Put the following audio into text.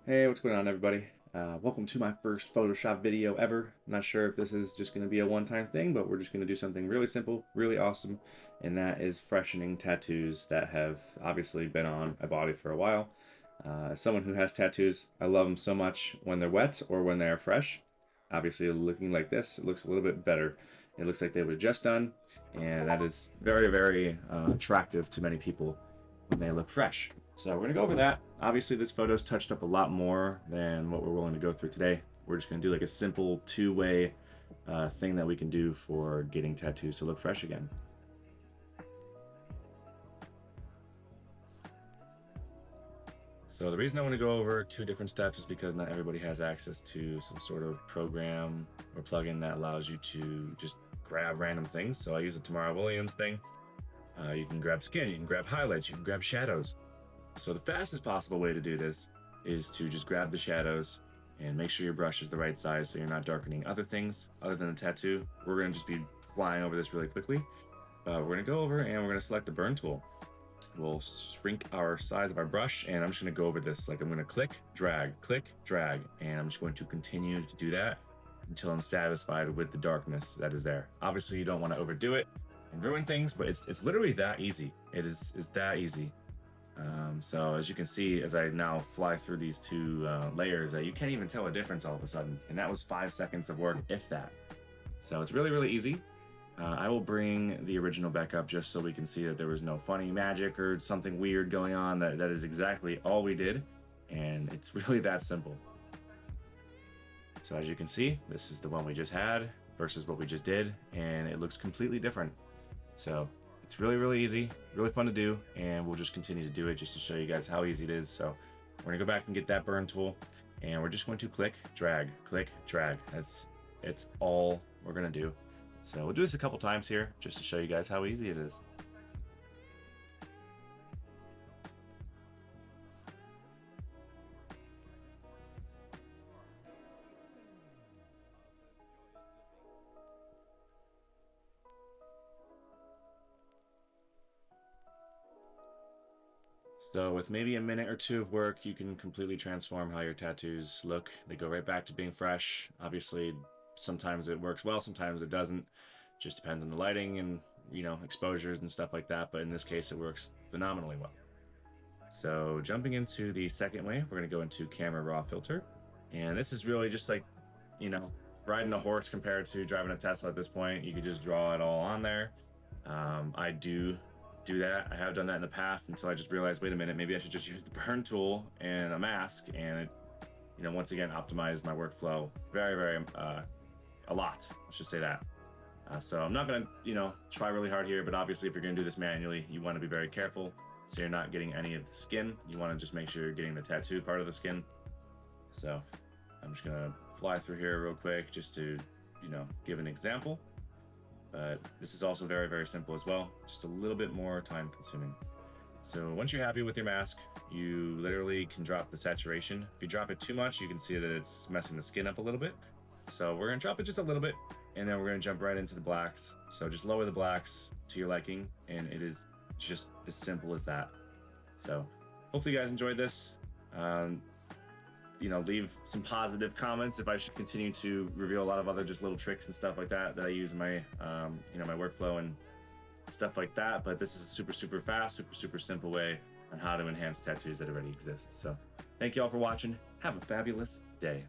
Hey, what's going on, everybody? Welcome to my first Photoshop video ever. I'm not sure if this is just going to be a one-time thing, but we're just going to do something really simple, really awesome, and that is freshening tattoos that have obviously been on my body for a while. As someone who has tattoos, I love them so much when they're wet or when they're fresh. Obviously, looking like this, it looks a little bit better. It looks like they were just done, and that is very, very attractive to many people when they look fresh. So we're gonna go over that. Obviously this photo's touched up a lot more than what we're willing to go through today. We're just gonna do like a simple two-way thing that we can do for getting tattoos to look fresh again. So the reason I want to go over two different steps is because not everybody has access to some sort of program or plugin that allows you to just grab random things. So I use the Tamara Williams thing. You can grab skin, you can grab highlights, you can grab shadows. So the fastest possible way to do this is to just grab the shadows and make sure your brush is the right size so you're not darkening other things other than the tattoo. We're going to just be flying over this really quickly. We're going to go over and we're going to select the burn tool. We'll shrink our size of our brush, and I'm just going to go over this. Like I'm going to click, drag, and I'm just going to continue to do that until I'm satisfied with the darkness that is there. Obviously, you don't want to overdo it and ruin things, but it's literally that easy. It is that easy. So as you can see, as I now fly through these two layers, you can't even tell a difference all of a sudden. And that was 5 seconds of work, if that. So it's really, really easy. I will bring the original back up just so we can see that there was no funny magic or something weird going on. That is exactly all we did. And it's really that simple. So as you can see, this is the one we just had versus what we just did. And it looks completely different. So it's really, really easy, really fun to do, and we'll just continue to do it just to show you guys how easy it is. So we're gonna go back and get that burn tool, and we're just going to click, drag. It's all we're gonna do. So we'll do this a couple times here just to show you guys how easy it is. So with maybe a minute or two of work, you can completely transform how your tattoos look. They go right back to being fresh. Obviously, sometimes it works well, sometimes it doesn't. Just depends on the lighting and, exposures and stuff like that. But in this case, it works phenomenally well. So jumping into the second way, we're gonna go into camera raw filter. And this is really just like, you know, riding a horse compared to driving a Tesla at this point. You could just draw it all on there. I do that. I have done that in the past until I just realized, wait a minute, maybe I should just use the burn tool and a mask, and it, once again, optimized my workflow very, very, a lot. Let's just say that. So I'm not gonna, try really hard here, but obviously if you're gonna do this manually, you wanna be very careful so you're not getting any of the skin. You wanna just make sure you're getting the tattoo part of the skin. So I'm just gonna fly through here real quick just to, give an example. But this is also very, very simple as well, just a little bit more time consuming. So once you're happy with your mask, you literally can drop the saturation. If you drop it too much, you can see that it's messing the skin up a little bit. So we're gonna drop it just a little bit, and then we're gonna jump right into the blacks. So just lower the blacks to your liking, and it is just as simple as that. So hopefully you guys enjoyed this. Leave some positive comments if I should continue to reveal a lot of other just little tricks and stuff like that I use in my, my workflow and stuff like that. But this is a super, super fast, super, super simple way on how to enhance tattoos that already exist. So thank you all for watching. Have a fabulous day.